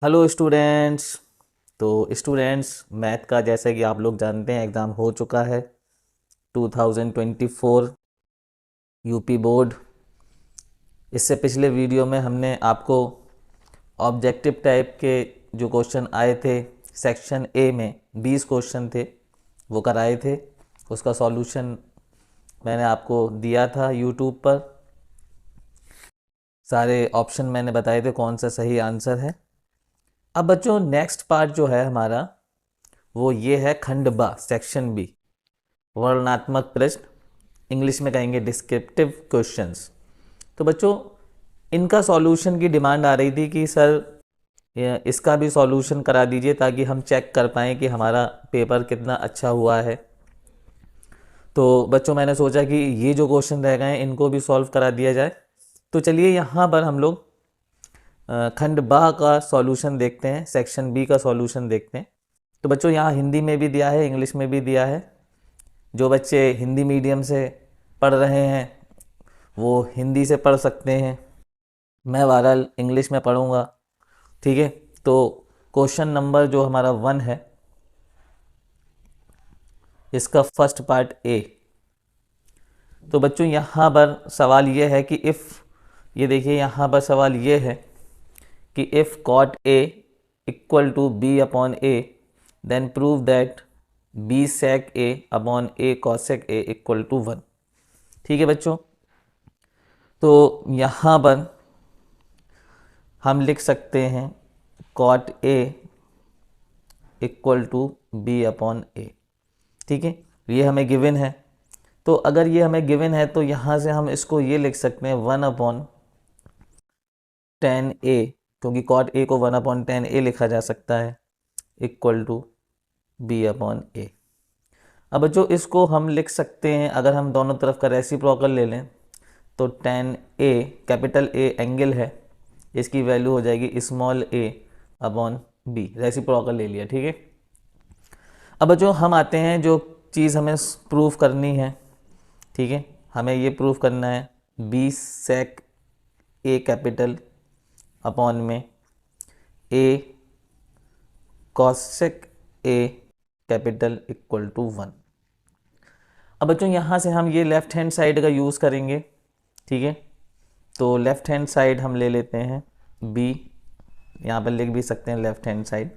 Hello students. तो students, math का जैसे कि आप लोग जानते हैं एग्ज़ाम हो चुका है 2024 यूपी बोर्ड। इससे पिछले वीडियो में हमने आपको ऑब्जेक्टिव टाइप के जो क्वेश्चन आए थे सेक्शन ए में 20 क्वेश्चन थे वो कराए थे। उसका सॉल्यूशन मैंने आपको दिया था यूट्यूब पर। सारे ऑप्शन मैंने बताए थे कौन सा सही आंसर है। अब बच्चों नेक्स्ट पार्ट जो है हमारा वो ये है खंड बा सेक्शन बी, वर्णनात्मक प्रश्न, इंग्लिश में कहेंगे डिस्क्रिप्टिव क्वेश्चंस। तो बच्चों इनका सॉल्यूशन की डिमांड आ रही थी कि सर इसका भी सॉल्यूशन करा दीजिए ताकि हम चेक कर पाएँ कि हमारा पेपर कितना अच्छा हुआ है। तो बच्चों मैंने सोचा कि ये जो क्वेश्चन रह गए हैं इनको भी सॉल्व करा दिया जाए। तो चलिए यहाँ पर हम लोग खंड बा का सॉल्यूशन देखते हैं, सेक्शन बी का सॉल्यूशन देखते हैं। तो बच्चों यहाँ हिंदी में भी दिया है, इंग्लिश में भी दिया है। जो बच्चे हिंदी मीडियम से पढ़ रहे हैं वो हिंदी से पढ़ सकते हैं, मैं बहरहाल इंग्लिश में पढ़ूँगा। ठीक है, तो क्वेश्चन नंबर जो हमारा 1 है इसका फर्स्ट पार्ट ए। तो बच्चों यहाँ पर सवाल ये है कि ये देखिए यहाँ पर सवाल ये है कि if cot A equal to B upon A then prove that B sec A upon A cosec A equal to 1। ठीक है बच्चों, तो यहाँ पर हम लिख सकते हैं cot A equal to B upon A. ठीक है, ये हमें गिवन है। तो अगर ये हमें गिवन है तो यहाँ से हम इसको ये लिख सकते हैं 1/10 ए, क्योंकि कॉट ए को 1/10 ए लिखा जा सकता है, इक्वल टू बी अपॉन ए। अब बच्चों इसको हम लिख सकते हैं, अगर हम दोनों तरफ का रेसिप्रोकल ले लें तो 10 ए, कैपिटल ए एंगल है, इसकी वैल्यू हो जाएगी स्मॉल ए अपॉन बी, रेसिप्रोकल ले लिया। ठीक है, अब बच्चों हम आते हैं जो चीज़ हमें प्रूफ करनी है। ठीक है, हमें ये प्रूफ करना है B sec A capital upon में A cosec A capital equal to 1। अब बच्चों यहाँ से हम ये लेफ्ट हैंड साइड का यूज़ करेंगे। ठीक है, तो लेफ्ट हैंड साइड हम ले लेते हैं बी, यहाँ पर लिख भी सकते हैं left hand side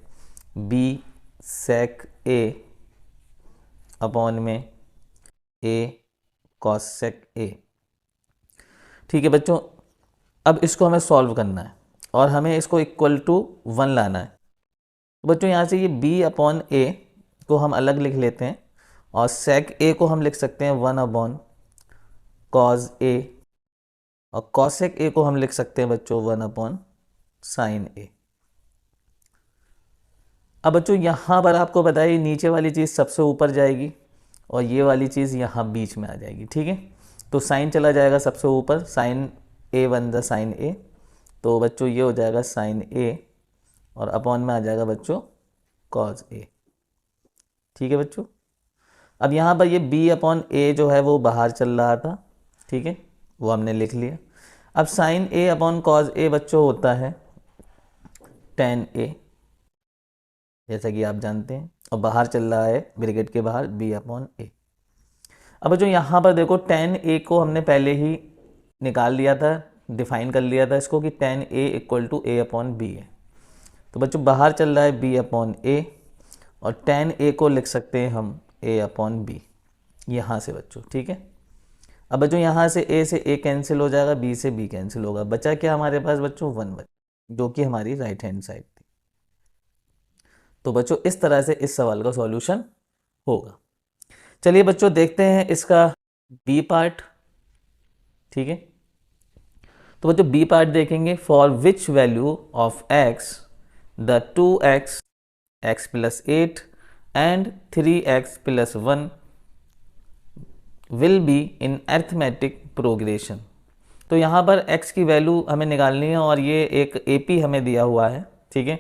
B sec A upon में ए कॉसेक ए। ठीक है बच्चों, अब इसको हमें सॉल्व करना है और हमें इसको इक्वल टू 1 लाना है। तो बच्चों यहाँ से ये बी अपॉन ए को हम अलग लिख लेते हैं और सेक ए को हम लिख सकते हैं 1 अपॉन कॉज ए, और कॉसेक ए को हम लिख सकते हैं बच्चों 1 अपॉन साइन ए। अब बच्चों यहाँ पर आपको बताइए नीचे वाली चीज़ सबसे ऊपर जाएगी और ये वाली चीज़ यहाँ बीच में आ जाएगी। ठीक है, तो साइन चला जाएगा सबसे ऊपर, साइन ए बन जा साइन ए, तो बच्चों ये हो जाएगा साइन ए और अपॉन में आ जाएगा बच्चों कॉज ए। ठीक है बच्चों, अब यहाँ पर ये बी अपॉन ए जो है वो बाहर चल रहा था। ठीक है, वो हमने लिख लिया। अब साइन ए अपॉन कॉज ए बच्चों होता है 10 ए, जैसा कि आप जानते हैं, और बाहर चल रहा है ब्रैकेट के बाहर बी अपॉन ए। अब बच्चों यहाँ पर देखो 10 ए को हमने पहले ही निकाल लिया था, डिफाइन कर लिया था इसको कि 10 A equal to A upon B है। तो बच्चों बाहर चल रहा है बी अपॉन ए और 10 ए को लिख सकते हैं हम ए अपॉन बी यहाँ से बच्चों। ठीक है, अब बच्चों यहाँ से ए कैंसिल हो जाएगा, बी से बी कैंसिल होगा, बचा क्या हमारे पास बच्चों 1 बचा, जो कि हमारी राइट हैंड साइड थी। तो बच्चों इस तरह से इस सवाल का सॉल्यूशन होगा। चलिए बच्चों देखते हैं इसका बी पार्ट। ठीक है, तो बच्चों बी पार्ट देखेंगे, for which value of x the 2x x plus 8 and 3x plus 1 will be in arithmetic progression. तो यहाँ पर x की वैल्यू हमें निकालनी है और ये एक AP हमें दिया हुआ है। ठीक है,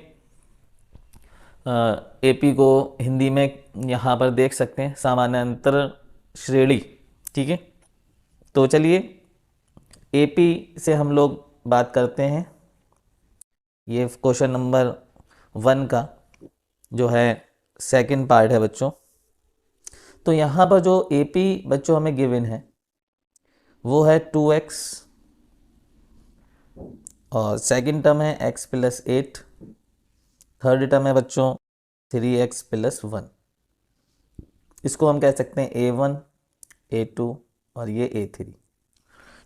AP को हिंदी में यहाँ पर देख सकते हैं समानांतर श्रेणी। ठीक है, तो चलिए AP से हम लोग बात करते हैं। ये क्वेश्चन नंबर 1 का जो है सेकंड पार्ट है बच्चों। तो यहाँ पर जो AP बच्चों हमें गिवन है वो है 2x और सेकंड टर्म है x प्लस 8, थर्ड टर्म है बच्चों 3x प्लस 1। इसको हम कह सकते हैं A1, A2 और ये A3।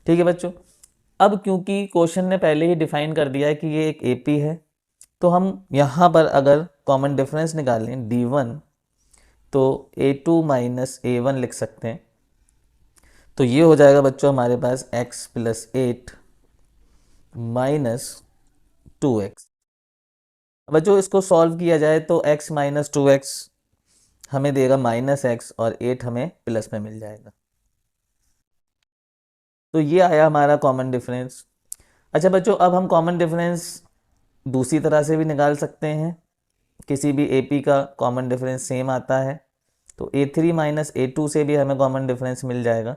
ठीक है बच्चों। अब क्योंकि क्वेश्चन ने पहले ही डिफाइन कर दिया है कि ये एक AP है, तो हम यहाँ पर अगर कॉमन डिफरेंस निकालें D1 तो A2 माइनस A1 लिख सकते हैं। तो ये हो जाएगा बच्चों हमारे पास x प्लस 8 माइनस 2x। बच्चों इसको सॉल्व किया जाए तो x माइनस 2x हमें देगा माइनस x और 8 हमें प्लस में मिल जाएगा। तो ये आया हमारा कॉमन डिफरेंस। अच्छा बच्चों, अब हम कॉमन डिफरेंस दूसरी तरह से भी निकाल सकते हैं। किसी भी AP का कॉमन डिफरेंस सेम आता है, तो A3 माइनस A2 से भी हमें कॉमन डिफरेंस मिल जाएगा।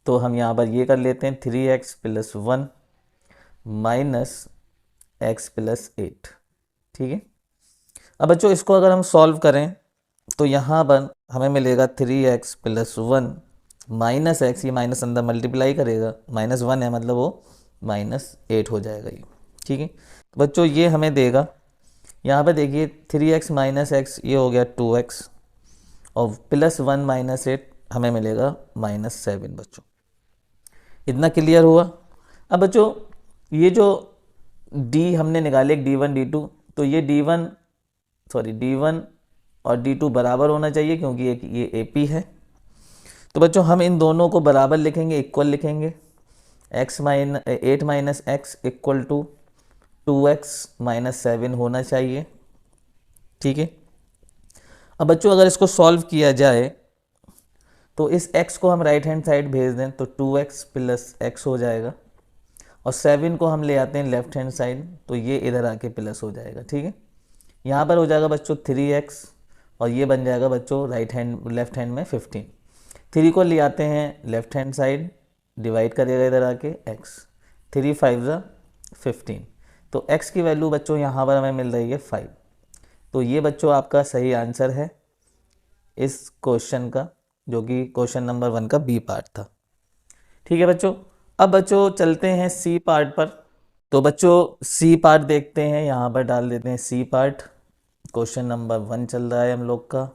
तो हम यहाँ पर ये कर लेते हैं 3x plus 1 minus x plus 8। ठीक है। अब बच्चों इसको अगर हम सॉल्व करें तो यहाँ पर हमें मिलेगा 3x प्लस 1 माइनस x, ये माइनस अंदर मल्टीप्लाई करेगा, माइनस 1 है मतलब वो माइनस 8 हो जाएगा ये। ठीक है। तो बच्चों ये हमें देगा, यहाँ पर देखिए 3x माइनस x ये हो गया 2x और प्लस 1 माइनस 8 हमें मिलेगा माइनस 7 बच्चों। इतना क्लियर हुआ। अब बच्चों ये जो D हमने निकाले D1 D2, तो ये D1 और D2 बराबर होना चाहिए क्योंकि ये AP है। तो बच्चों हम इन दोनों को बराबर लिखेंगे, इक्वल लिखेंगे। 8 minus x equal to 2x minus 7 होना चाहिए। ठीक है। अब बच्चों अगर इसको सॉल्व किया जाए तो इस x को हम राइट हैंड साइड भेज दें तो 2x प्लस x हो जाएगा और 7 को हम ले आते हैं लेफ्ट हैंड साइड तो ये इधर आके प्लस हो जाएगा। ठीक है। यहाँ पर हो जाएगा बच्चों 3x और ये बन जाएगा बच्चों लेफ्ट हैंड में 15। 3 को ले आते हैं लेफ्ट हैंड साइड, डिवाइड करेगा इधर आके x, 3 5 ज़ा 15। तो x की वैल्यू बच्चों यहाँ पर हमें मिल रही है 5। तो ये बच्चों आपका सही आंसर है इस क्वेश्चन का, जो कि क्वेश्चन नंबर 1 का B पार्ट था। ठीक है बच्चों। अब बच्चों चलते हैं C पार्ट पर। तो बच्चों C पार्ट देखते हैं, यहाँ पर डाल देते हैं C पार्ट। क्वेश्चन नंबर 1 चल रहा है हम लोग का,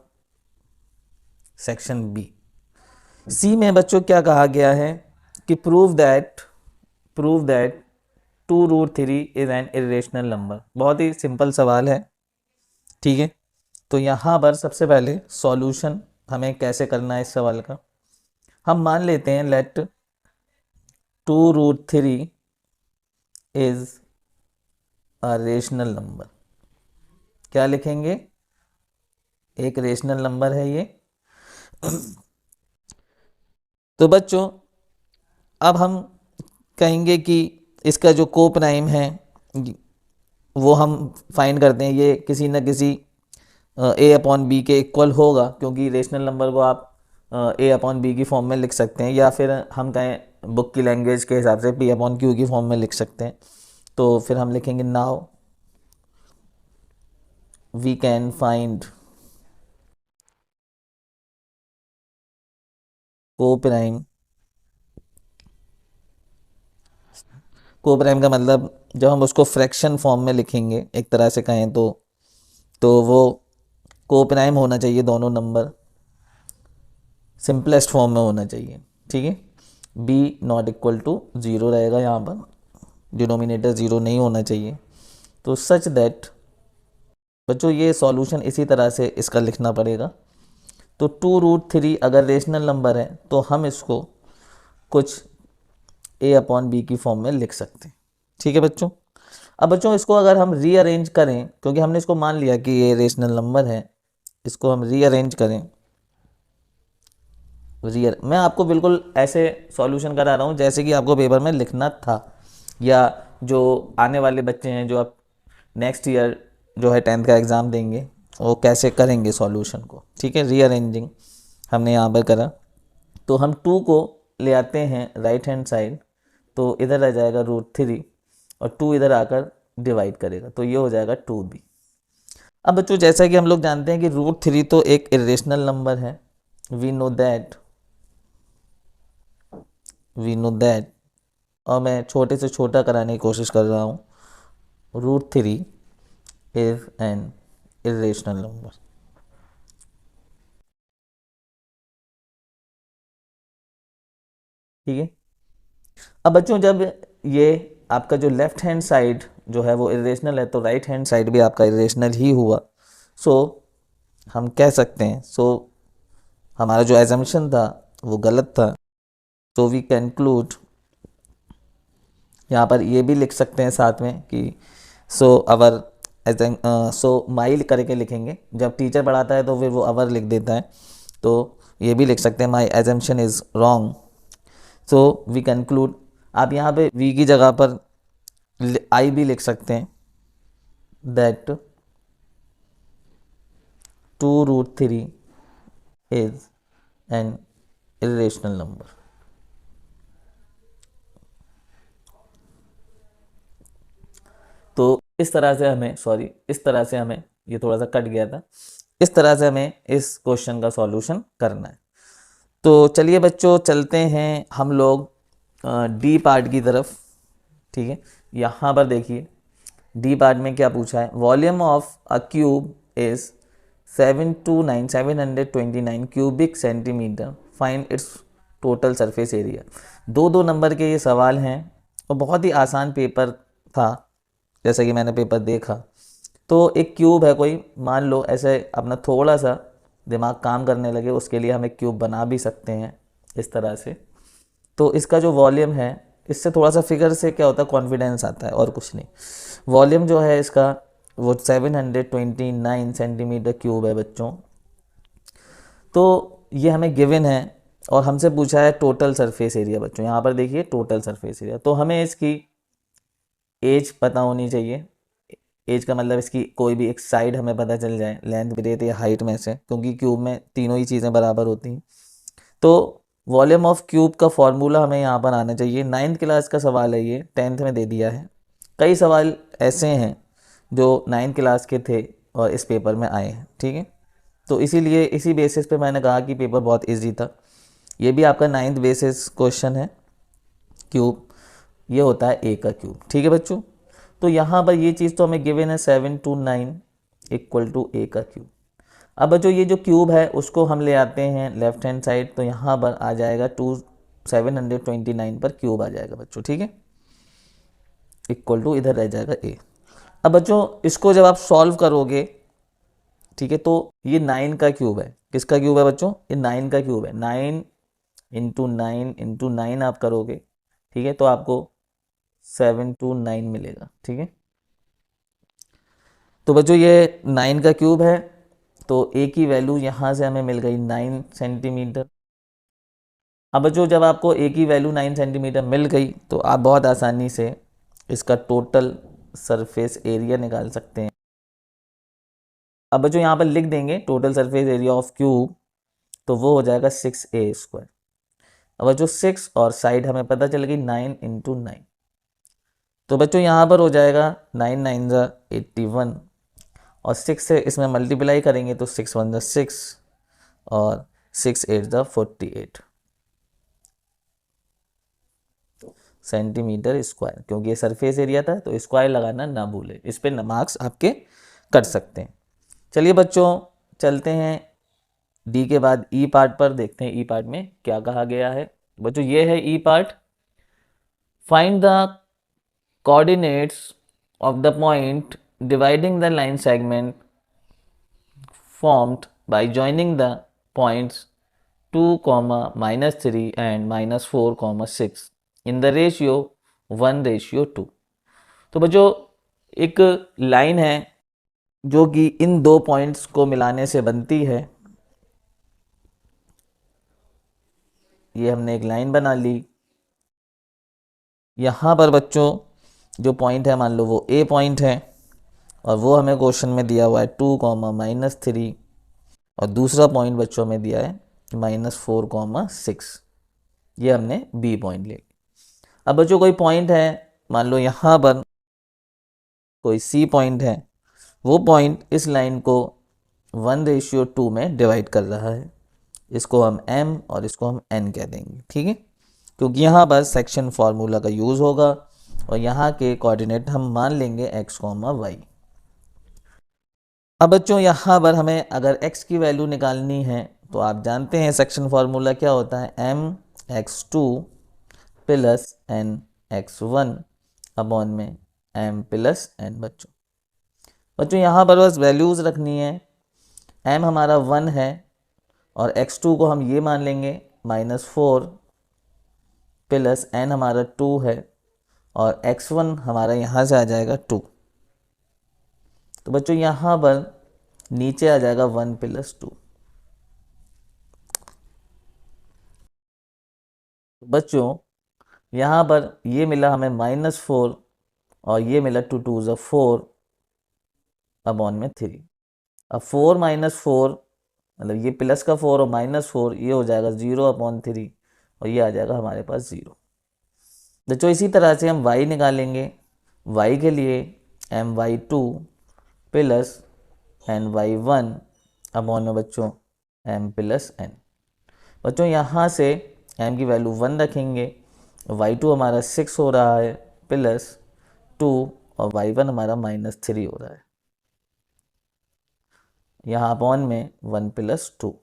सेक्शन B। C में बच्चों क्या कहा गया है कि prove that 2√3 is an irrational number. बहुत ही सिंपल सवाल है। ठीक है। तो यहाँ पर सबसे पहले सॉल्यूशन हमें कैसे करना है इस सवाल का। हम मान लेते हैं let 2√3 is a rational number. क्या लिखेंगे? एक रेशनल नंबर है ये। तो बच्चों अब हम कहेंगे कि इसका जो को प्राइम है वो हम फाइंड करते हैं, ये किसी न किसी A/B के इक्वल होगा, क्योंकि रेशनल नंबर को आप A/B की फॉर्म में लिख सकते हैं, या फिर हम कहें बुक की लैंग्वेज के हिसाब से P/Q की फॉर्म में लिख सकते हैं। तो फिर हम लिखेंगे नाउ वी कैन फाइंड को प्राइम का मतलब जब हम उसको फ्रैक्शन फॉर्म में लिखेंगे एक तरह से कहें तो वो को प्राइम होना चाहिए, दोनों नंबर सिंपलेस्ट फॉर्म में होना चाहिए। ठीक है। B नॉट इक्वल टू 0 रहेगा, यहाँ पर डिनोमिनेटर 0 नहीं होना चाहिए। तो सच दैट बच्चों ये सॉल्यूशन इसी तरह से इसका लिखना पड़ेगा। तो 2√3 अगर रेशनल नंबर है तो हम इसको कुछ A/B की फॉर्म में लिख सकते हैं। ठीक है बच्चों। अब बच्चों इसको अगर हम रीअरेंज करें, क्योंकि हमने इसको मान लिया कि ये रेशनल नंबर है, इसको हम रीअरेंज करें। मैं आपको बिल्कुल ऐसे सॉल्यूशन करा रहा हूँ जैसे कि आपको पेपर में लिखना था, या जो आने वाले बच्चे हैं जो आप नेक्स्ट ईयर जो है 10th का एग्ज़ाम देंगे वो कैसे करेंगे सॉल्यूशन को। ठीक है। रीअरेंजिंग हमने यहाँ पर करा। तो हम 2 को ले आते हैं राइट हैंड साइड, तो इधर आ जाएगा √3 और 2 इधर आकर डिवाइड करेगा, तो ये हो जाएगा 2b। अब बच्चों जैसा कि हम लोग जानते हैं कि √3 तो एक इरेशनल नंबर है, वी नो दैट, और मैं छोटे से छोटा कराने की कोशिश कर रहा हूँ। √3 इज एन इरेशनल नंबर। ठीक है। अब बच्चों जब ये आपका जो लेफ्ट हैंड साइड जो है वो इरेशनल है, तो राइट हैंड साइड भी आपका इरेशनल ही हुआ। सो हम कह सकते हैं, हमारा जो एजम्पशन था वो गलत था। सो वी कंक्लूड, यहाँ पर ये भी लिख सकते हैं साथ में कि अवर माइल करके लिखेंगे, जब टीचर पढ़ाता है तो फिर वो अवर लिख देता है, तो ये भी लिख सकते हैं my assumption is wrong. So we conclude, आप यहाँ पे वी की जगह पर आई भी लिख सकते हैं, that 2√3 is an irrational number. तो इस तरह से हमें ये थोड़ा सा कट गया था, इस तरह से हमें इस क्वेश्चन का सॉल्यूशन करना है। तो चलिए बच्चों चलते हैं हम लोग डी पार्ट की तरफ। ठीक है, यहाँ पर देखिए डी पार्ट में क्या पूछा है, volume of a cube is 729 cubic centimetre, find its total surface area. दो नंबर के ये सवाल हैं और बहुत ही आसान पेपर था, जैसा कि मैंने पेपर देखा। तो एक क्यूब है कोई, मान लो ऐसे अपना थोड़ा सा दिमाग काम करने लगे, उसके लिए हम एक क्यूब बना भी सकते हैं इस तरह से। तो इसका जो वॉल्यूम है, इससे थोड़ा सा फिगर से क्या होता है, कॉन्फिडेंस आता है और कुछ नहीं। वॉल्यूम जो है इसका वो 729 सेंटीमीटर क्यूब है बच्चों। तो ये हमें गिवन है और हमसे पूछा है टोटल सरफेस एरिया। बच्चों यहाँ पर देखिए टोटल सरफेस एरिया, तो हमें इसकी एज पता होनी चाहिए। एज का मतलब इसकी कोई भी एक साइड हमें पता चल जाए, लेंथ ब्रेथ या हाइट में से, क्योंकि क्यूब में तीनों ही चीज़ें बराबर होती हैं। तो वॉल्यूम ऑफ क्यूब का फॉर्मूला हमें यहाँ पर आना चाहिए। 9th क्लास का सवाल है ये, 10th में दे दिया है। कई सवाल ऐसे हैं जो 9th क्लास के थे और इस पेपर में आए हैं। ठीक है, तो इसीलिए इसी बेसिस पे मैंने कहा कि पेपर बहुत इजी था। ये भी आपका 9th बेसिस क्वेश्चन है। क्यूब ये होता है ए का क्यूब। ठीक है बच्चों, तो यहाँ पर ये चीज़ तो हमें गिवन है 729 इक्वल टू ए का क्यूब। अब बच्चों ये जो क्यूब है उसको हम ले आते हैं लेफ्ट हैंड साइड, तो यहाँ पर आ जाएगा 729 पर क्यूब आ जाएगा बच्चों। ठीक है, इक्वल टू इधर रह जाएगा ए। अब बच्चों इसको जब आप सॉल्व करोगे, ठीक है, तो ये 9 का क्यूब है। किसका क्यूब है बच्चों, ये 9 का क्यूब है। 9 इंटू 9 आप करोगे, ठीक है, तो आपको 729 मिलेगा। ठीक है, तो बच्चों ये 9 का क्यूब है, तो ए की वैल्यू यहाँ से हमें मिल गई 9 सेंटीमीटर। अब बच्चों जब आपको ए की वैल्यू 9 सेंटीमीटर मिल गई, तो आप बहुत आसानी से इसका टोटल सरफेस एरिया निकाल सकते हैं। अब बच्चों यहाँ पर लिख देंगे total surface area of cube, तो वो हो जाएगा 6a²। अब बच्चों 6 और साइड हमें पता चल गई 9 इंटू 9, तो बच्चों यहाँ पर हो जाएगा 9 9 ज़ा 81 और 6 से इसमें मल्टीप्लाई करेंगे तो 6 1 ज़ा 6 और 6 8 ज़ा 48 सेंटीमीटर स्क्वायर। क्योंकि ये सरफेस एरिया था तो स्क्वायर लगाना ना भूले, इस पे मार्क्स आपके कट सकते हैं। चलिए बच्चों चलते हैं डी के बाद ई पार्ट पर, देखते हैं ई पार्ट में क्या कहा गया है। बच्चों ये है E part, find the coordinates of the point dividing the line segment formed by joining the points 2, -3 and -4, 6 in the ratio 1:2। तो बच्चों एक लाइन है जो कि इन दो पॉइंट्स को मिलाने से बनती है। ये हमने एक लाइन बना ली। यहाँ पर बच्चों जो पॉइंट है, मान लो वो ए पॉइंट है और वो हमें क्वेश्चन में दिया हुआ है 2, -3 और दूसरा पॉइंट बच्चों में दिया है -4, 6। ये हमने बी पॉइंट ले। अब बच्चों कोई पॉइंट है, मान लो यहाँ पर कोई सी पॉइंट है, वो पॉइंट इस लाइन को 1:2 में डिवाइड कर रहा है। इसको हम m और इसको हम n कह देंगे, ठीक है, क्योंकि यहाँ पर सेक्शन फार्मूला का यूज़ होगा और यहाँ के कोऑर्डिनेट हम मान लेंगे x, y। अब बच्चों यहाँ पर हमें अगर x की वैल्यू निकालनी है तो आप जानते हैं सेक्शन फार्मूला क्या होता है, mx2 प्लस nx1 अपॉन में m प्लस n। बच्चों यहाँ पर बस वैल्यूज़ रखनी है। m हमारा 1 है और x2 को हम ये मान लेंगे -4 प्लस n हमारा 2 है और x1 हमारा यहाँ से आ जाएगा 2। तो बच्चों यहाँ पर नीचे आ जाएगा 1 + 2। बच्चों यहाँ पर ये मिला हमें -4 और ये मिला 2 2 ज़ा 4 अपॉन में 3। अब 4 - 4 मतलब ये प्लस का 4 और -4 ये हो जाएगा 0/3 और ये आ जाएगा हमारे पास 0। बच्चों इसी तरह से हम y निकालेंगे। y के लिए my2 प्लस ny1 अपॉन में बच्चों m + n। बच्चों यहाँ से m की वैल्यू 1 रखेंगे, y2 हमारा 6 हो रहा है प्लस 2 और y1 हमारा -3 हो रहा है, यहाँ अपॉन में 1 + 2।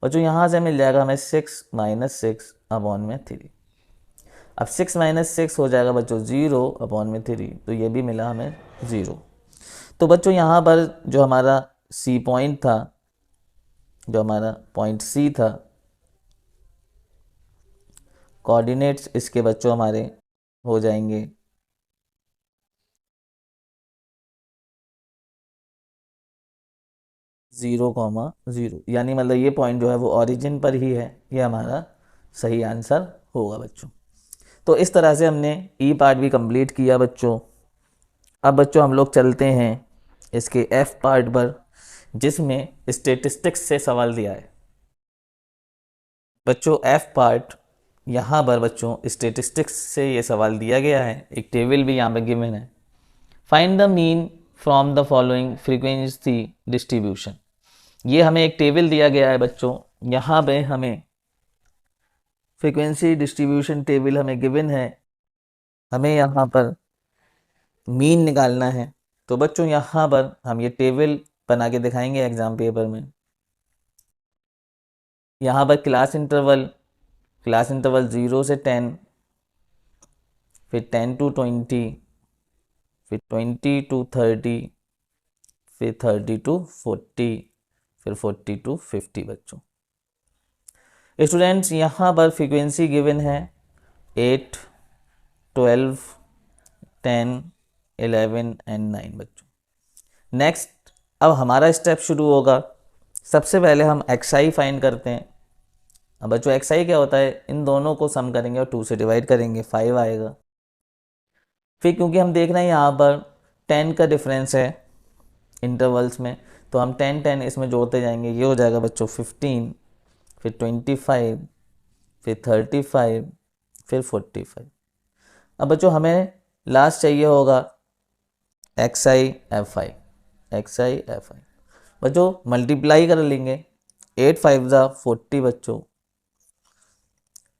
बच्चों यहाँ से मिल जाएगा हमें 6 - 6 अपॉन में 3। अब 6 - 6 हो जाएगा बच्चों 0/3, तो ये भी मिला हमें 0। तो बच्चों यहाँ पर जो हमारा C पॉइंट था, जो हमारा पॉइंट C था, कोऑर्डिनेट्स इसके बच्चों हमारे हो जाएंगे 0,0, यानी मतलब ये पॉइंट जो है वो ओरिजिन पर ही है। ये हमारा सही आंसर होगा बच्चों। तो इस तरह से हमने ई पार्ट भी कंप्लीट किया बच्चों। अब बच्चों हम लोग चलते हैं इसके एफ पार्ट पर, जिसमें स्टेटिस्टिक्स से सवाल दिया है। बच्चों एफ पार्ट यहाँ पर बच्चों स्टेटिस्टिक्स से ये सवाल दिया गया है। एक टेबल भी यहाँ पे गिवन है। Find the mean from the following frequency distribution. ये हमें एक टेबल दिया गया है बच्चों। यहाँ पे हमें फ्रीक्वेंसी डिस्ट्रीब्यूशन टेबल हमें गिवन है, हमें यहाँ पर मीन निकालना है। तो बच्चों यहाँ पर हम ये टेबल बना के दिखाएंगे एग्जाम पेपर में। यहाँ पर क्लास इंटरवल 0 से 10, फिर 10 to 20, फिर 20 to 30, फिर 30 to 40, फिर 40 to 50। बच्चों स्टूडेंट्स यहाँ पर फ्रीक्वेंसी गिवन है 8, 12, 10, 11 एंड 9। बच्चों नेक्स्ट अब हमारा स्टेप शुरू होगा। सबसे पहले हम xi फाइंड करते हैं। अब बच्चों xi क्या होता है, इन दोनों को सम करेंगे और 2 से डिवाइड करेंगे, 5 आएगा। फिर क्योंकि हम देख रहे हैं यहाँ पर 10 का डिफरेंस है इंटरवल्स में, तो हम 10 10 इसमें जोड़ते जाएंगे। ये हो जाएगा बच्चों 15, फिर 25, फिर 35, फिर 45। अब बच्चों हमें लास्ट चाहिए होगा xi fi। बच्चों मल्टीप्लाई कर लेंगे, 8 5 ज़ा 40 बच्चों।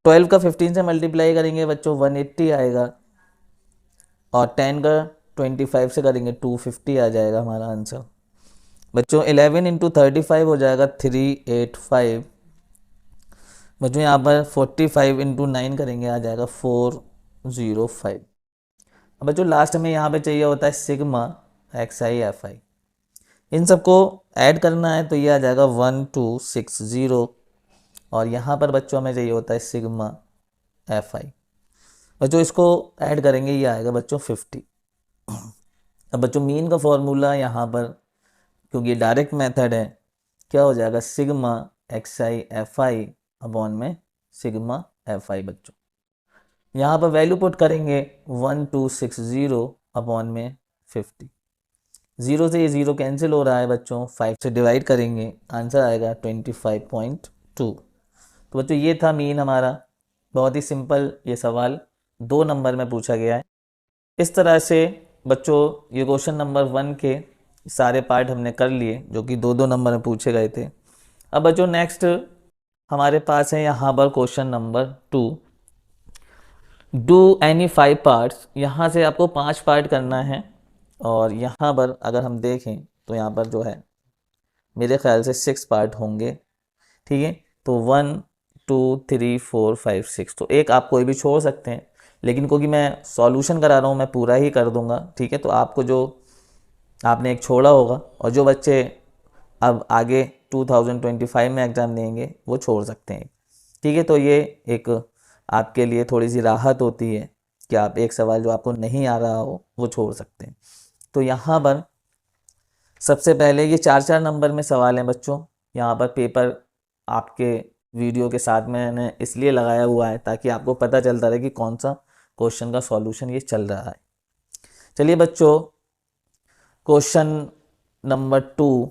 12 का 15 से मल्टीप्लाई करेंगे बच्चों 180 आएगा, और 10 का 25 से करेंगे 250 आ जाएगा हमारा आंसर। बच्चों 11 × 35 हो जाएगा 385। बच्चों यहाँ पर 45 × 9 करेंगे, आ जाएगा 405। अब बच्चों लास्ट में यहाँ पे चाहिए होता है सिग्मा xi fi। इन सबको ऐड करना है तो ये आ जाएगा 1260, और यहाँ पर बच्चों हमें चाहिए होता है सिग्मा fi। बच्चों इसको ऐड करेंगे, ये आएगा बच्चों 50। अब बच्चों मीन का फॉर्मूला यहाँ पर, क्योंकि ये डायरेक्ट मेथड है, क्या हो जाएगा सिग्मा xi fi अपॉन में सिग्मा fi। बच्चों यहाँ पर वैल्यू पुट करेंगे 1260 अपॉन में 50। 0 से ये 0 कैंसिल हो रहा है बच्चों, 5 से डिवाइड करेंगे, आंसर आएगा 25.2। तो बच्चों ये था मीन हमारा। बहुत ही सिंपल ये सवाल 2 नंबर में पूछा गया है। इस तरह से बच्चों ये क्वेश्चन नंबर 1 के सारे पार्ट हमने कर लिए जो कि 2-2 नंबर में पूछे गए थे। अब बच्चों नेक्स्ट हमारे पास है यहाँ पर question number 2, do any 5 parts. यहाँ से आपको 5 पार्ट करना है और यहाँ पर अगर हम देखें तो यहाँ पर जो है मेरे ख्याल से 6 पार्ट होंगे, ठीक है। तो 1 2 3 4 5 6, तो एक आप कोई भी छोड़ सकते हैं, लेकिन क्योंकि मैं सॉल्यूशन करा रहा हूँ मैं पूरा ही कर दूंगा, ठीक है। तो आपको जो आपने एक छोड़ा होगा और जो बच्चे अब आगे 2025 में एग्ज़ाम देंगे वो छोड़ सकते हैं, ठीक है। तो ये एक आपके लिए थोड़ी सी राहत होती है कि आप एक सवाल जो आपको नहीं आ रहा हो वो छोड़ सकते हैं। तो यहाँ पर सबसे पहले ये 4-4 नंबर में सवाल हैं बच्चों। यहाँ पर पेपर आपके वीडियो के साथ मैंने इसलिए लगाया हुआ है ताकि आपको पता चलता रहे कि कौन सा क्वेश्चन का सॉल्यूशन ये चल रहा है। चलिए बच्चों क्वेश्चन नंबर 2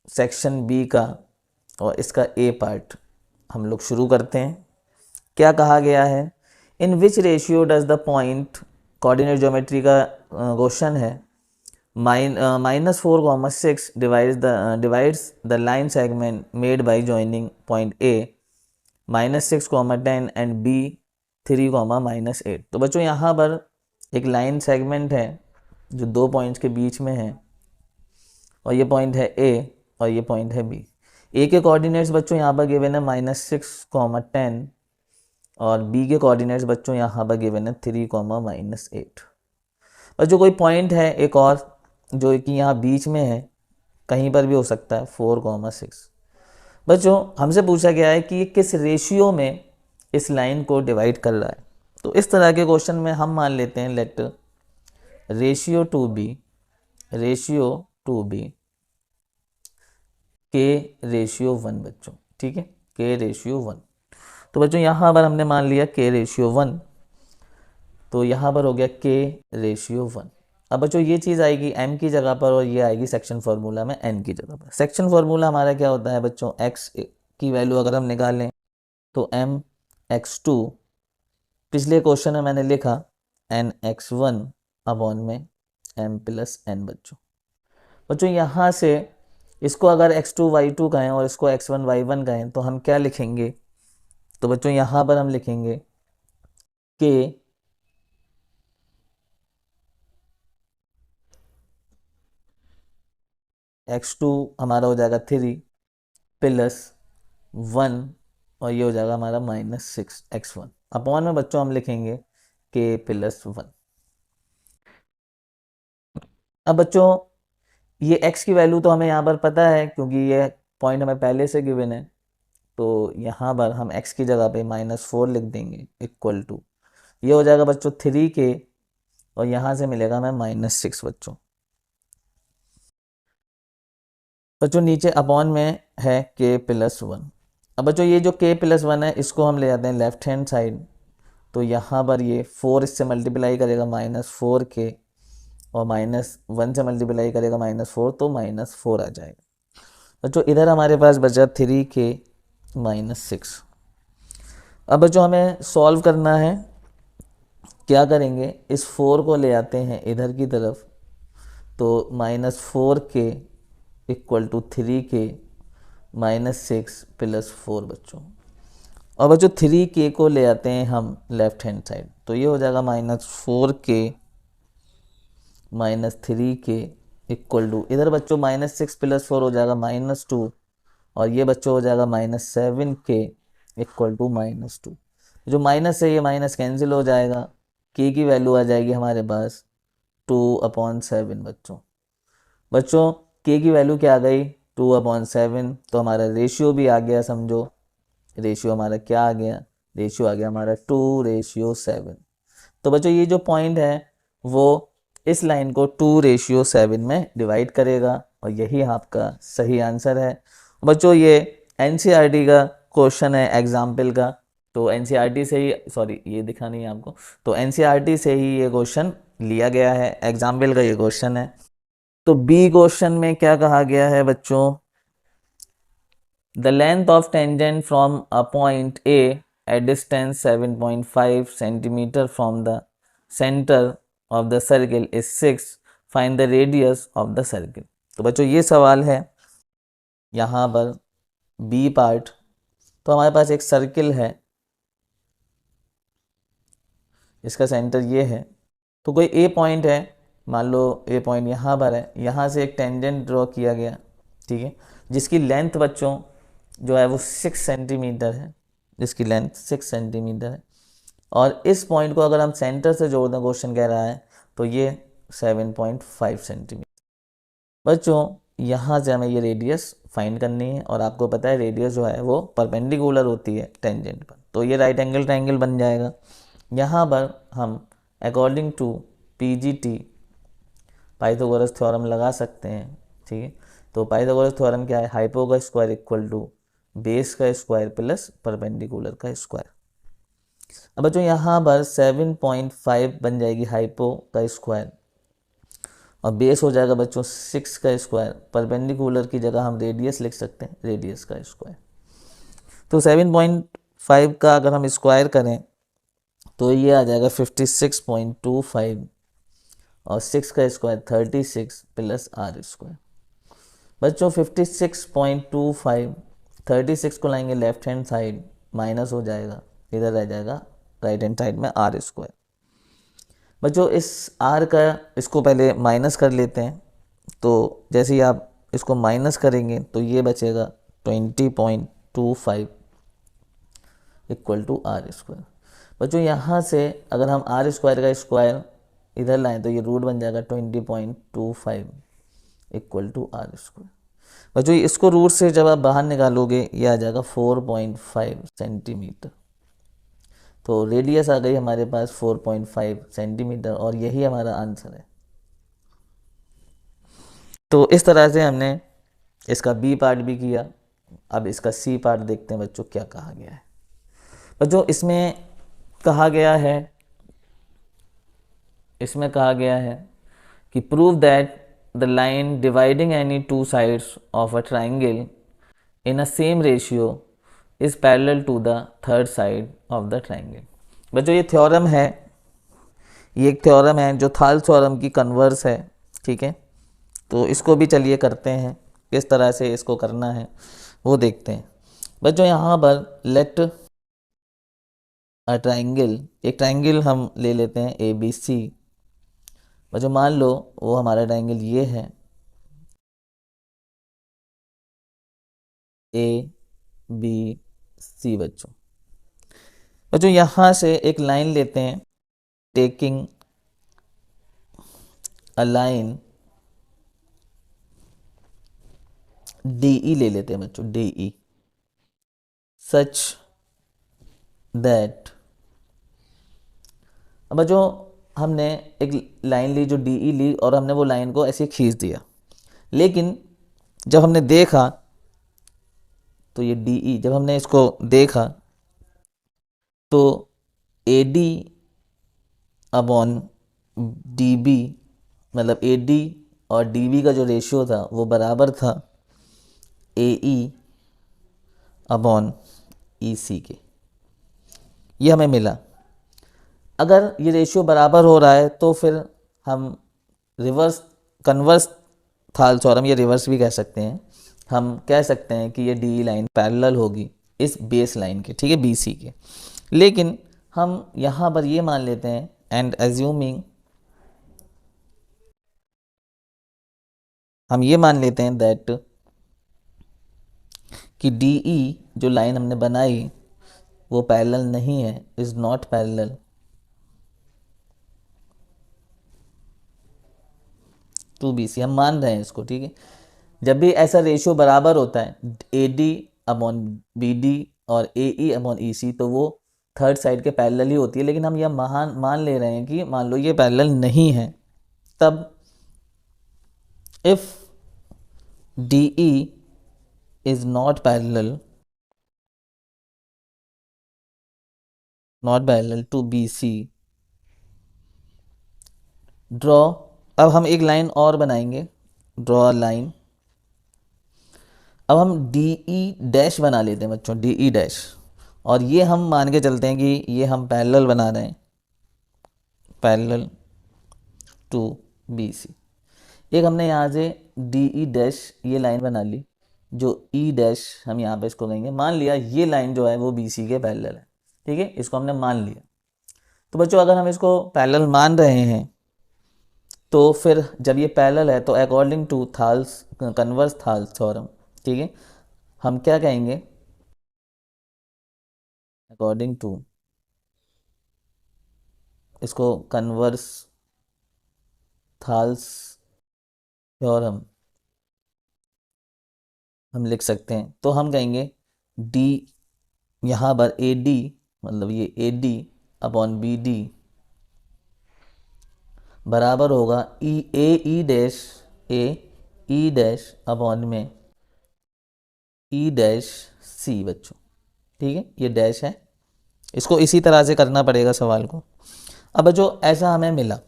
सेक्शन बी का और इसका ए पार्ट हम लोग शुरू करते हैं। क्या कहा गया है, in which ratio does the point, coordinate geometry का क्वेश्चन है, -4,6 divides the line segment made by joining point A -6,10 and B 3,-8। तो बच्चों यहाँ पर एक लाइन सेगमेंट है जो 2 पॉइंट्स के बीच में है और ये पॉइंट है A और ये पॉइंट है B। A के कोऑर्डिनेट्स बच्चों यहाँ पर गिवन है -6,10 और B के कोऑर्डिनेट्स बच्चों यहाँ पर गिवन है 3,-8। बच्चों कोई पॉइंट है एक और जो कि यहाँ बीच में है, कहीं पर भी हो सकता है, 4,6। बच्चों हमसे पूछा गया है कि ये किस रेशियो में इस लाइन को डिवाइड कर रहा है। तो इस तरह के क्वेश्चन में हम मान लेते हैं लेट रेशियो टू बी के रेशियो 1 बच्चों, ठीक है, के रेशियो 1। तो बच्चों यहाँ पर हमने मान लिया के रेशियो 1, तो यहाँ पर हो गया के रेशियो 1। अब बच्चों ये चीज़ आएगी m की जगह पर और ये आएगी सेक्शन फार्मूला में n की जगह पर। सेक्शन फार्मूला हमारा क्या होता है बच्चों, x की वैल्यू अगर हम निकालें तो m x2, पिछले क्वेश्चन में मैंने लिखा n x1 अपॉन में m प्लस n। बच्चों यहाँ से इसको अगर x2 y2 कहें और इसको x1 y1 कहें तो हम क्या लिखेंगे, तो बच्चों यहाँ पर हम लिखेंगे कि x2 हमारा हो जाएगा 3 प्लस 1 और ये हो जाएगा हमारा -6 x1 अपॉन में बच्चों हम लिखेंगे k प्लस 1। अब बच्चों ये x की वैल्यू तो हमें यहाँ पर पता है क्योंकि ये पॉइंट हमें पहले से गिवन है, तो यहाँ पर हम x की जगह पे -4 लिख देंगे इक्वल टू, ये हो जाएगा बच्चों 3k और यहाँ से मिलेगा हमें -6 बच्चों नीचे अपॉन में है k प्लस 1। अब बच्चों ये जो k प्लस 1 है इसको हम ले जाते हैं लेफ्ट हैंड साइड, तो यहाँ पर ये 4 इससे मल्टीप्लाई करेगा -4k और -1 से मल्टीप्लाई करेगा -4 तो -4 आ जाएगा। बच्चों इधर हमारे पास बचा 3k -6। अब बच्चों हमें सॉल्व करना है, क्या करेंगे, इस 4 को ले आते हैं इधर की तरफ, तो -4k equal to 3k -6 plus 4 बच्चों। और बच्चों 3k को ले आते हैं हम लेफ्ट हैंड साइड, तो ये हो जाएगा -4k -3k इक्वल टू, इधर बच्चों -6 प्लस 4 हो जाएगा -2 और ये बच्चों हो जाएगा -7k इक्वल टू -2। जो माइनस है ये माइनस कैंसिल हो जाएगा, k की वैल्यू आ जाएगी हमारे पास 2/7 बच्चों k की वैल्यू क्या आ गई 2/7, तो हमारा रेशियो भी आ गया, समझो रेशियो हमारा क्या आ गया, रेशियो आ गया हमारा 2:7। तो बच्चों ये जो पॉइंट है वो इस लाइन को 2:7 में डिवाइड करेगा और यही आपका सही आंसर है। बच्चों ये एनसीईआरटी का क्वेश्चन है एग्जाम्पल का, तो एनसीईआरटी से ही, सॉरी ये दिखा नहीं है आपको, तो एनसीईआरटी से ही ये क्वेश्चन लिया गया है, एग्जाम्पल का ये क्वेश्चन है। तो बी क्वेश्चन में क्या कहा गया है बच्चों, the length of tangent from a point A at distance 7.5 centimetre from the centre of the circle is 6, find the radius of the circle. तो बच्चों ये सवाल है यहाँ पर बी पार्ट। तो हमारे पास एक सर्किल है, इसका सेंटर ये है। तो कोई ए पॉइंट है, मान लो ए पॉइंट यहाँ पर है, यहाँ से एक टेंजेंट ड्रॉ किया गया, ठीक है, जिसकी लेंथ बच्चों जो है वो 6 सेंटीमीटर है, जिसकी लेंथ 6 सेंटीमीटर है। और इस पॉइंट को अगर हम सेंटर से जोड़ दें, क्वेश्चन कह रहा है, तो ये 7.5 सेंटीमीटर। बच्चों यहाँ से हमें ये रेडियस फाइंड करनी है, और आपको पता है रेडियस जो है वो परपेंडिकुलर होती है टेंजेंट पर, तो ये राइट एंगल ट्रायंगल बन जाएगा। यहाँ पर हम according to PGT Pythagoras theorem लगा सकते हैं, ठीक है। तो पाइथागोरस थ्योरम क्या है, हाइपो का स्क्वायर इक्वल टू बेस का स्क्वायर प्लस परपेंडिकुलर का स्क्वायर। अब बच्चों यहाँ पर 7.5 बन जाएगी हाइपो का स्क्वायर, और बेस हो जाएगा बच्चों 6 का स्क्वायर। परपेंडिकुलर की जगह हम रेडियस लिख सकते हैं, रेडियस का स्क्वायर। तो 7.5 का अगर हम स्क्वायर करें तो ये आ जाएगा 56.25, और 6 का स्क्वायर 36 प्लस आर स्क्वायर। बच्चों 56.25, 36 को लाएंगे लेफ्ट हैंड साइड, माइनस हो जाएगा, इधर रह जाएगा राइट हैंड साइड में आर स्क्वायर। बच्चों इस आर का इसको पहले माइनस कर लेते हैं, तो जैसे ही आप इसको माइनस करेंगे तो ये बचेगा 20.25 इक्वल टू आर स्क्वायर। बच्चों यहाँ से अगर हम आर स्क्वायर का स्क्वायर इधर लाएं तो ये रूट बन जाएगा 20.25 इक्वल टू आर स्क्वायर। बच्चों इसको रूट से जब आप बाहर निकालोगे ये आ जाएगा 4.5 सेंटीमीटर। तो रेडियस आ गई हमारे पास 4.5 सेंटीमीटर, और यही हमारा आंसर है। तो इस तरह से हमने इसका बी पार्ट भी किया। अब इसका सी पार्ट देखते हैं बच्चों क्या कहा गया है। बच्चों इसमें कहा गया है कि prove that the line dividing any two sides of a triangle in a same ratio is parallel to the third side of the triangle. बच्चों ये थ्योरम है, ये एक थ्योरम है जो थाल थ्योरम की कन्वर्स है, ठीक है। तो इसको भी चलिए करते हैं, किस तरह से इसको करना है वो देखते हैं। बच्चों यहाँ पर लेट ट्राइंगल, एक ट्राइंगल हम ले लेते हैं ए बी सी। बच्चों मान लो वो हमारा ट्राइंगल ये है ए बी सी। बच्चों यहाँ से एक लाइन लेते हैं, taking a line D E ले लेते हैं बच्चों, डी ई सच दैट। अब बच्चों हमने एक लाइन ली जो डी ई ली, और हमने वो लाइन को ऐसे खींच दिया, लेकिन जब हमने देखा तो ये डी ई, जब हमने इसको देखा तो A D upon D B, मतलब ए डी और डी बी का जो रेशियो था वो बराबर था ए ई अपॉन ई सी के। ये हमें मिला। अगर ये रेशियो बराबर हो रहा है तो फिर हम कन्वर्स थाल थ्योरम, ये रिवर्स भी कह सकते हैं, हम कह सकते हैं कि ये डी लाइन पैरेलल होगी इस बेस लाइन के, ठीक है, बी सी के। लेकिन हम यहाँ पर ये मान लेते हैं एंड एज्यूमिंग, हम ये मान लेते हैं दैट कि डी ई जो लाइन हमने बनाई वो पैरेलल नहीं है, is not parallel to B C. हम मान रहे हैं इसको, ठीक है। जब भी ऐसा रेशियो बराबर होता है A D upon B D और A E upon E C, तो वो थर्ड साइड के पैरेलल ही होती है। लेकिन हम यह मान ले रहे हैं कि मान लो ये पैरेलल नहीं है, तब if D E is not parallel to B C, draw. अब हम एक लाइन और बनाएंगे, ड्रॉ लाइन। अब हम डी ई डैश बना लेते हैं बच्चों, डी ई डैश, और ये हम मान के चलते हैं कि ये हम पैरेलल बना रहे हैं, पैरेलल टू बी सी। एक हमने यहाँ से डी ई डैश ये लाइन बना ली, जो ई डैश हम यहाँ पे इसको कहेंगे। मान लिया ये लाइन जो है वो बी सी के पैरेलल है, ठीक है, इसको हमने मान लिया। तो बच्चों अगर हम इसको पैरेलल मान रहे हैं तो फिर जब ये पैरेलल है तो according to thalas converse thalas theorem, ठीक है, हम क्या कहेंगे, अकॉर्डिंग टू इसको कन्वर्स थाल्स थ्योरम हम लिख सकते हैं। तो हम कहेंगे डी, यहाँ पर ए डी, मतलब ये A D upon B D बराबर होगा E dash A E dash upon में ई डैश सी बच्चों, ठीक है, ये डैश है, इसको इसी तरह से करना पड़ेगा सवाल को। अब बच्चों ऐसा हमें मिला,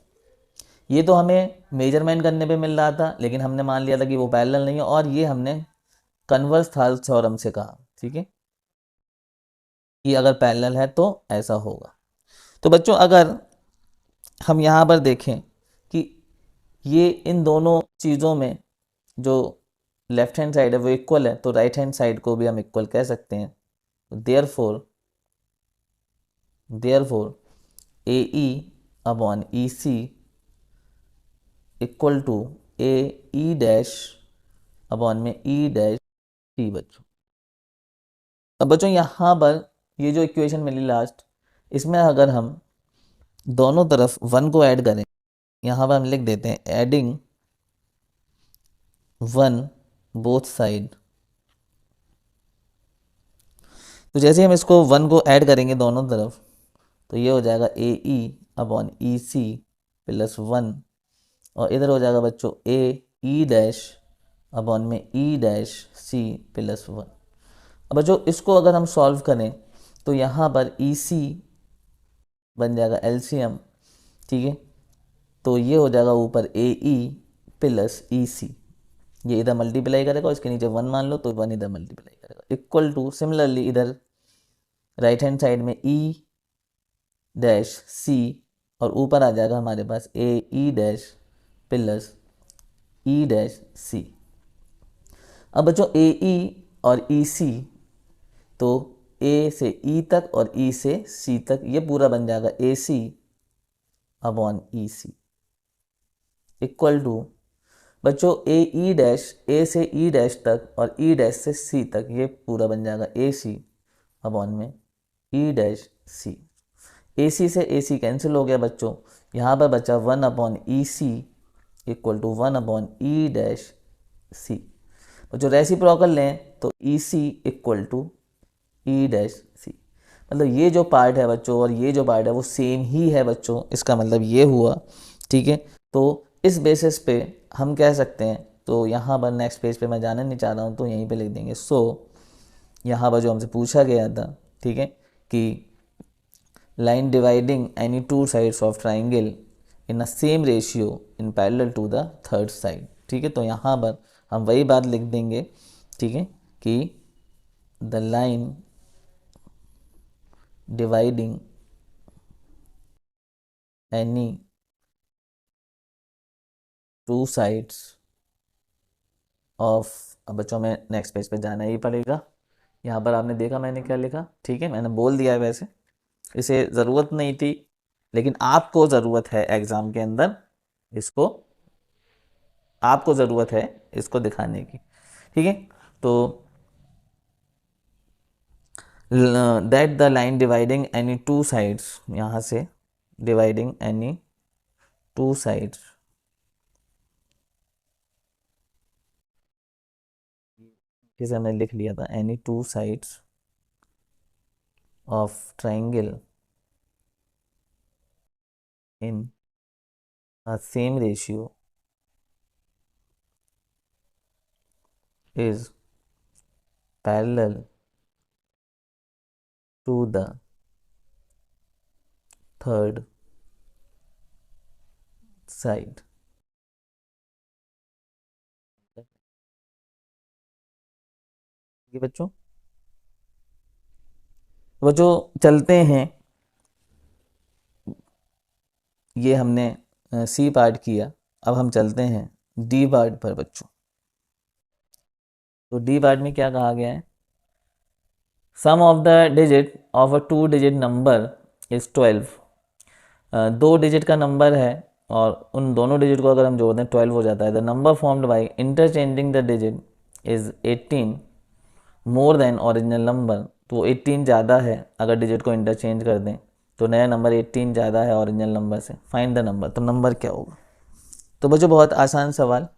ये तो हमें मेजरमेंट करने पे मिल रहा था, लेकिन हमने मान लिया था कि वो पैरेलल नहीं है, और ये हमने कन्वर्स थाल्स थ्योरम से कहा, ठीक है, कि अगर पैरेलल है तो ऐसा होगा। तो बच्चों अगर हम यहाँ पर देखें कि ये इन दोनों चीज़ों में जो लेफ्ट हैंड साइड है वो इक्वल है, तो राइट हैंड साइड को भी हम इक्वल कह सकते हैं। Therefore A E upon E C equal to A E dash upon में ई डैश सी बच्चों। अब बच्चों यहाँ पर ये जो इक्वेशन मिली लास्ट, इसमें अगर हम दोनों तरफ वन को ऐड करें, यहाँ पर हम लिख देते हैं एडिंग वन बोथ साइड। तो जैसे हम इसको वन को ऐड करेंगे दोनों तरफ, तो ये हो जाएगा ए ई अपॉन ई सी प्लस वन, और इधर हो जाएगा बच्चों ए ई डैश अपॉन में E dash C plus one. अब बच्चों इसको अगर हम सॉल्व करें तो यहाँ पर ई सी बन जाएगा एलसीएम, ठीक है, तो ये हो जाएगा ऊपर ए ई प्लस ई सी, ये इधर मल्टीप्लाई करेगा, इसके नीचे वन मान लो तो वन इधर मल्टीप्लाई करेगा, इक्वल टू सिमिलरली इधर राइट हैंड साइड में ई डैश सी, और ऊपर आ जाएगा हमारे पास A E dash plus E dash C. अब बच्चों ए ई और ई सी, तो ए से ई तक और ई से सी तक ये पूरा बन जाएगा A C upon E C equal to बच्चों ए ई डैश, ए से ई डैश तक और ई डैश से सी तक ये पूरा बन जाएगा ए सी अपॉन में ई डैश सी। ए सी से ए सी कैंसिल हो गया बच्चों, यहाँ पर बचा one upon E C equal to one upon E dash C. बच्चों रेसिप्रोकल लें तो E C equal to E dash C, मतलब ये जो पार्ट है बच्चों और ये जो पार्ट है वो सेम ही है बच्चों, इसका मतलब ये हुआ, ठीक है। तो इस बेसिस पे हम कह सकते हैं, तो यहाँ पर नेक्स्ट पेज पे मैं जाना नहीं चाह रहा हूँ तो यहीं पे लिख देंगे। सो यहाँ पर जो हमसे पूछा गया था, ठीक है, कि line dividing any two sides of triangle in a same ratio in parallel to the third side, ठीक है, तो यहाँ पर हम वही बात लिख देंगे, ठीक है, कि the line dividing any two sides of, अब बच्चों में नेक्स्ट पेज पे जाना ही पड़ेगा। यहाँ पर आपने देखा मैंने क्या लिखा, ठीक है, मैंने बोल दिया है, वैसे इसे ज़रूरत नहीं थी, लेकिन आपको ज़रूरत है एग्ज़ाम के अंदर, इसको आपको ज़रूरत है इसको दिखाने की, ठीक है। तो that the line dividing any two sides, यहाँ से डिवाइडिंग एनी टू साइड्स, जैसे हमने लिख लिया था, any two sides of triangle in a same ratio is parallel to the third side. ये बच्चों चलते हैं, ये हमने सी पार्ट किया, अब हम चलते हैं डी पार्ट पर बच्चों। तो डी पार्ट में क्या कहा गया है, sum of the digit of a 2 digit number is 12। 2 digit का नंबर है और उन दोनों डिजिट को अगर हम जोड़ दें 12 हो जाता है। The number formed by interchanging the digit is 18 more than original number. तो 18 ज़्यादा है, अगर डिजिट को इंटरचेंज कर दें तो नया नंबर 18 ज़्यादा है ओरिजिनल नंबर से। फाइंड द नंबर, तो नंबर क्या होगा। तो बच्चों बहुत आसान सवाल,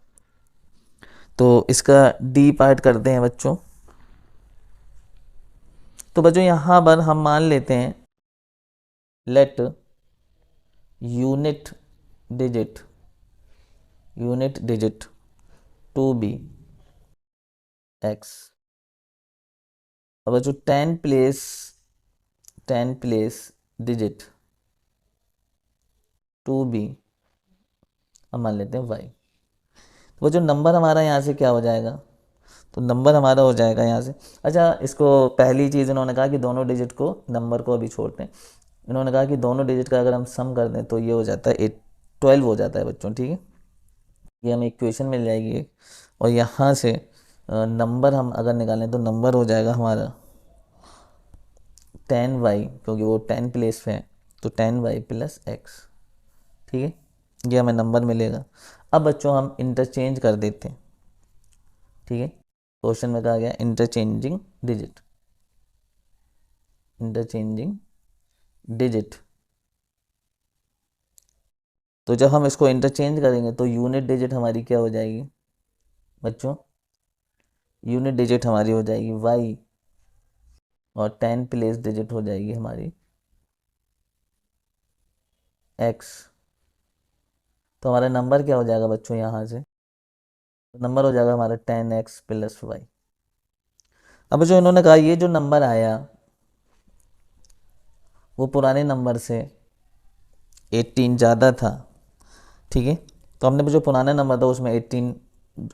तो इसका डी पार्ट करते हैं बच्चों। तो बच्चों यहाँ पर हम मान लेते हैं let unit digit to be x. अब बच्चों 10 प्लेस डिजिट टू बी हम मान लेते हैं वाई। तो जो नंबर हमारा यहाँ से क्या हो जाएगा, तो नंबर हमारा हो जाएगा यहाँ से। अच्छा, इसको पहली चीज़ इन्होंने कहा कि दोनों डिजिट को, नंबर को अभी छोड़ते हैं। इन्होंने कहा कि दोनों डिजिट का अगर हम सम कर दें तो ये हो जाता है 12 हो जाता है बच्चों, ठीक है। ये हमें इक्वेशन मिल जाएगी और यहाँ से नंबर हम अगर निकालें तो नंबर हो जाएगा हमारा 10y, क्योंकि वो 10 प्लेस पे है तो 10y प्लस एक्स, ठीक है। ये हमें नंबर मिलेगा। अब बच्चों हम इंटरचेंज कर देते हैं, ठीक है। क्वेश्चन में कहा गया इंटरचेंजिंग डिजिट। तो जब हम इसको इंटरचेंज करेंगे तो यूनिट डिजिट हमारी क्या हो जाएगी बच्चों, यूनिट डिजिट हमारी हो जाएगी y और 10 प्लेस डिजिट हो जाएगी हमारी x। तो हमारा नंबर क्या हो जाएगा बच्चों यहाँ से, तो नंबर हो जाएगा हमारा 10x प्लस वाई। अब जो इन्होंने कहा ये जो नंबर आया वो पुराने नंबर से 18 ज़्यादा था, ठीक है। तो हमने जो पुराना नंबर था उसमें 18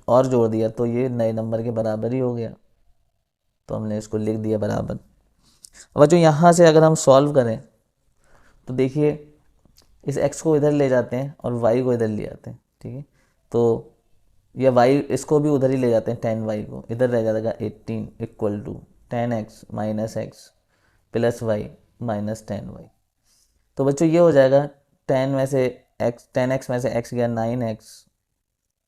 और जोड़ दिया तो ये नए नंबर के बराबर ही हो गया, तो हमने इसको लिख दिया बराबर। अब जो यहाँ से अगर हम सॉल्व करें तो देखिए इस x को इधर ले जाते हैं और y को इधर ले जाते हैं, ठीक है। तो या y इसको भी उधर ही ले जाते हैं, 10y को इधर रह जाएगा 18 equal to 10x minus x plus y minus 10y। तो बच्चों ये हो जाएगा 10x में से x गया 9x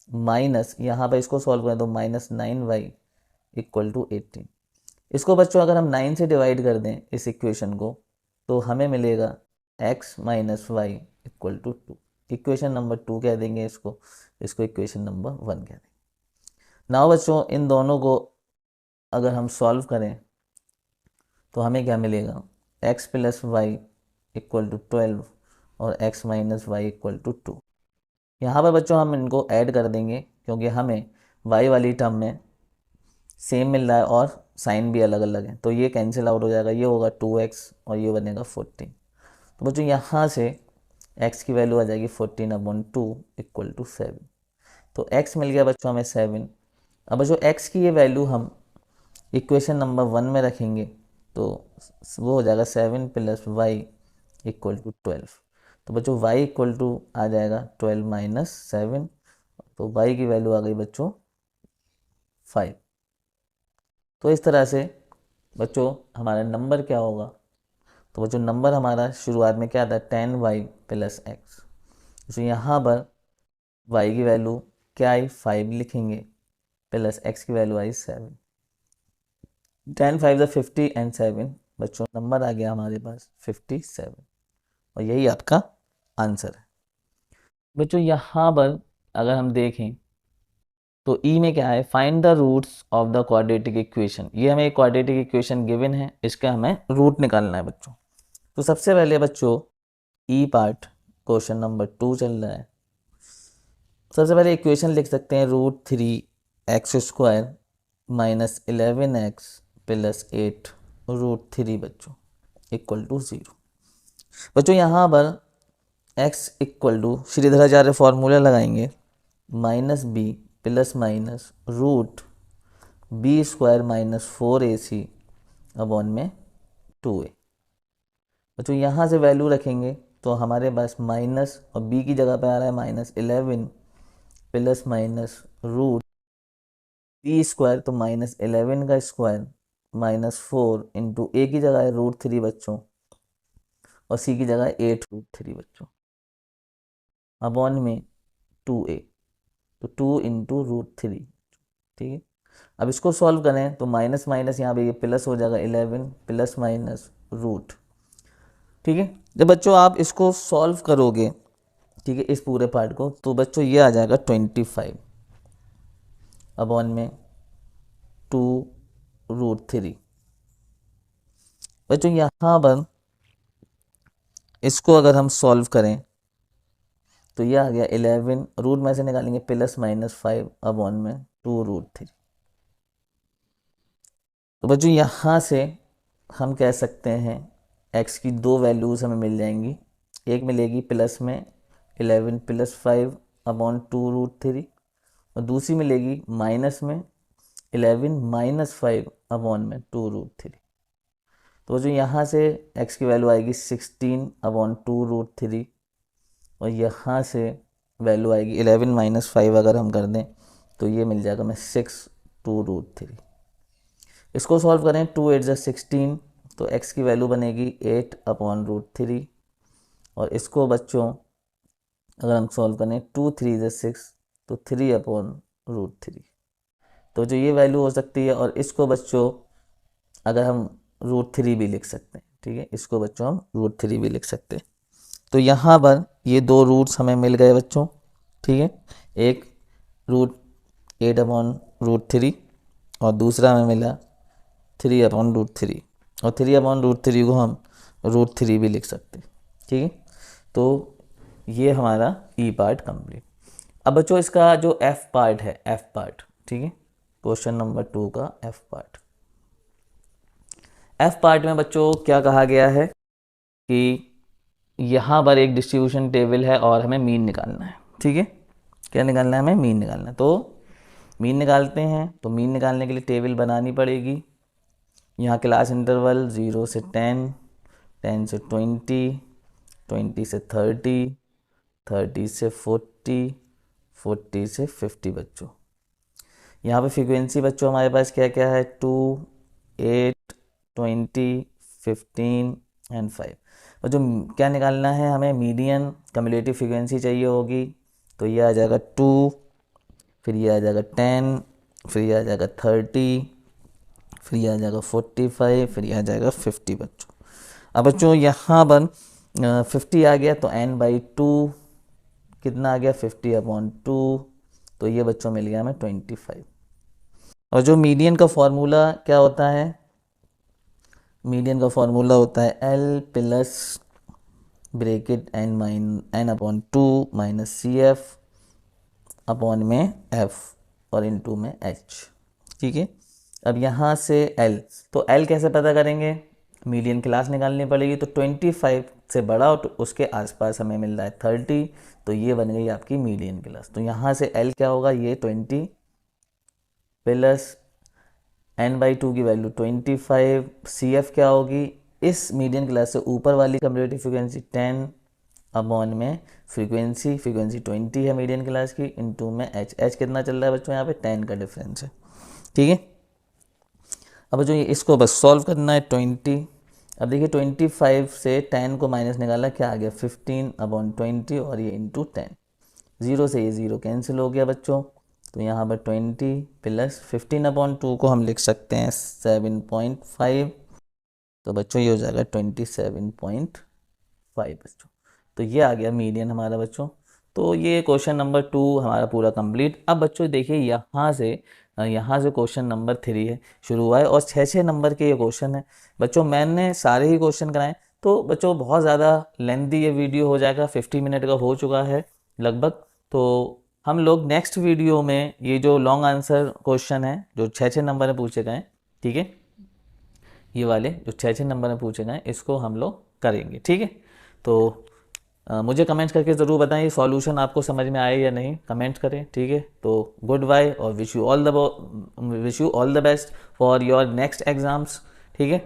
माइनस, यहाँ पर इसको सॉल्व करें तो माइनस 9y इक्वल टू 18। इसको बच्चों अगर हम 9 से डिवाइड कर दें इस इक्वेशन को तो हमें मिलेगा x minus y equal to 2। Equation number 2 कह देंगे इसको इक्वेशन नंबर 1 कह देंगे। नाउ बच्चों इन दोनों को अगर हम सॉल्व करें तो हमें क्या मिलेगा, x plus y equal to 12 और x minus y equal to 2। यहाँ पर बच्चों हम इनको ऐड कर देंगे क्योंकि हमें y वाली टर्म में सेम मिल रहा है और साइन भी अलग अलग है, तो ये कैंसिल आउट हो जाएगा, ये होगा 2x और ये बनेगा 14। तो बच्चों यहाँ से x की वैल्यू आ जाएगी 14/2 इक्वल टू 7। तो x मिल गया बच्चों हमें 7। अब बच्चों x की ये वैल्यू हम इक्वेशन नंबर 1 में रखेंगे तो वो हो जाएगा 7 प्लस वाई इक्वल टू 12। तो बच्चों y इक्वल टू आ जाएगा 12 माइनस 7, तो y की वैल्यू आ गई बच्चों 5। तो इस तरह से बच्चों हमारा नंबर क्या होगा, तो बच्चों नंबर हमारा शुरुआत में क्या था 10y प्लस एक्स। तो यहाँ पर y की वैल्यू क्या आई 5 लिखेंगे प्लस x की वैल्यू आई 7। 10 5 50 एंड 7 बच्चों नंबर आ गया हमारे पास 57 और यही आपका आंसर है। बच्चों यहाँ पर अगर हम देखें तो ई में क्या है, find the roots of the quadratic equation. ये हमें एक क्वाड्रेटिक इक्वेशन गिवन है, इसका हमें रूट निकालना है बच्चों। तो सबसे पहले बच्चों ई पार्ट क्वेश्चन नंबर 2 चल रहा है। सबसे पहले इक्वेशन लिख सकते हैं √3x² माइनस 11x प्लस 8 √3 बच्चों इक्वल टू 0। बच्चों यहाँ पर x equal to Sridharacharya formula लगाएंगे minus B plus minus √b² minus 4ac upon में 2a। बच्चों यहाँ से वैल्यू रखेंगे तो हमारे पास माइनस और b की जगह पे आ रहा है -11 प्लस माइनस रूट 3 स्क्वायर, तो -11 का स्क्वायर -4 इंटू a की जगह है √3 बच्चों और c की जगह है 8√3 बच्चों अपॉन में 2a, तो 2 इंटू √3। ठीक है, अब इसको सॉल्व करें तो माइनस माइनस यहाँ पे ये प्लस हो जाएगा 11 प्लस माइनस रूट। ठीक है, जब बच्चों आप इसको सॉल्व करोगे, ठीक है, इस पूरे पार्ट को, तो बच्चों ये आ जाएगा 25 अपॉन में 2√3। बच्चों यहाँ पर इसको अगर हम सॉल्व करें तो ये आ गया 11, रूट में से निकालेंगे प्लस -5 अपॉन में 2√3। तो बच्चों यहाँ से हम कह सकते हैं x की दो वैल्यूज़ हमें मिल जाएंगी। एक मिलेगी प्लस में 11 प्लस 5 अपॉन 2√3 और दूसरी मिलेगी माइनस में 11 माइनस 5 अपॉन में 2√3। तो जो यहाँ से x की वैल्यू आएगी 16 अपॉन 2√3 और यहाँ से वैल्यू आएगी 11 माइनस 5 अगर हम कर दें तो ये मिल जाएगा हमें 6/√3। इसको सॉल्व करें 2 8 जा 16, तो x की वैल्यू बनेगी 8 अपॉन √3 और इसको बच्चों अगर हम सॉल्व करें 2 3 जा 6, तो 3 अपॉन √3। तो जो ये वैल्यू हो सकती है, और इसको बच्चों अगर हम √3 भी लिख सकते हैं। ठीक है, इसको बच्चों हम √3 भी लिख सकते हैं। तो यहाँ पर ये दो रूट्स हमें मिल गए बच्चों। ठीक है, एक √8 अपॉन √3 और दूसरा हमें मिला 3 अपॉन √3 और 3 अपॉन √3 को हम √3 भी लिख सकते हैं। ठीक है, तो ये हमारा ई पार्ट कंप्लीट। अब बच्चों इसका जो एफ पार्ट है, एफ पार्ट, ठीक है, क्वेश्चन नंबर 2 का एफ पार्ट। एफ पार्ट में बच्चों क्या कहा गया है कि यहाँ पर एक डिस्ट्रीब्यूशन टेबल है और हमें मीन निकालना है। ठीक है, क्या निकालना है? हमें मीन निकालना है। तो मीन निकालते हैं, तो मीन निकालने के लिए टेबल बनानी पड़ेगी। यहाँ क्लास इंटरवल 0 से 10, 10 से 20, 20 से 30, 30 से 40, 40 से 50 बच्चों। यहाँ पे फ्रीक्वेंसी बच्चों हमारे पास क्या क्या है? 2, 8, 20, 15 एंड 5। और जो क्या निकालना है हमें? मीडियन कम्युलेटिव फ्रीक्वेंसी चाहिए होगी। तो ये आ जाएगा 2, फिर ये आ जाएगा 10, फिर ये आ जाएगा 30, फिर ये आ जाएगा 45, फिर ये आ जाएगा 50 बच्चों। अब बच्चों यहाँ पर 50 आ गया तो n/2 कितना आ गया? 50 अपॉन 2, तो ये बच्चों मिल गया हमें 25। और जो मीडियन का फॉर्मूला क्या होता है? मीडियन का फॉर्मूला होता है L plus bracket n upon 2 minus CF upon में F और इनटू में H। ठीक है, अब यहाँ से L, तो L कैसे पता करेंगे? मीडियन क्लास निकालनी पड़ेगी। तो 25 से बड़ा और उसके आसपास हमें मिल रहा है 30, तो ये बन गई आपकी मीडियन क्लास। तो यहाँ से L क्या होगा? ये 20 प्लस n/2 की वैल्यू 25, CF क्या होगी? इस मीडियन क्लास से ऊपर वाली कम्युलेटिव फ्रीक्वेंसी 10 अपॉन में फ्रीक्वेंसी 20 है मीडियन क्लास की, इनटू में H कितना चल रहा है बच्चों? यहाँ पे 10 का डिफरेंस है। ठीक है, अब जो इसको बस सॉल्व करना है 20। अब देखिए 25 से 10 को माइनस निकाला, क्या आ गया? 15 अपॉन 20 और ये इंटू 10। 0 से ये 0 कैंसिल हो गया बच्चों। तो यहाँ पर 20 प्लस 15 अपॉन 2 को हम लिख सकते हैं 7.5। तो बच्चों ये हो जाएगा 27.5 बच्चों। तो ये आ गया मीडियन हमारा बच्चों। तो ये क्वेश्चन नंबर 2 हमारा पूरा कंप्लीट। अब बच्चों देखिए यहाँ से क्वेश्चन नंबर 3 है शुरू हुआ है और 6 नंबर के ये क्वेश्चन है बच्चों। मैंने सारे ही क्वेश्चन कराए, तो बच्चों बहुत ज़्यादा लेंथी ये वीडियो हो जाएगा, 50 मिनट का हो चुका है लगभग। तो हम लोग नेक्स्ट वीडियो में ये जो लॉन्ग आंसर क्वेश्चन है जो 6 नंबर में पूछे गए, ठीक है, ये वाले जो 6 नंबर में पूछे गए, इसको हम लोग करेंगे। ठीक है, तो मुझे कमेंट करके ज़रूर बताएं सॉल्यूशन आपको समझ में आए या नहीं, कमेंट करें। ठीक है, तो गुड बाय और wish you all the best for your next exams. ठीक है।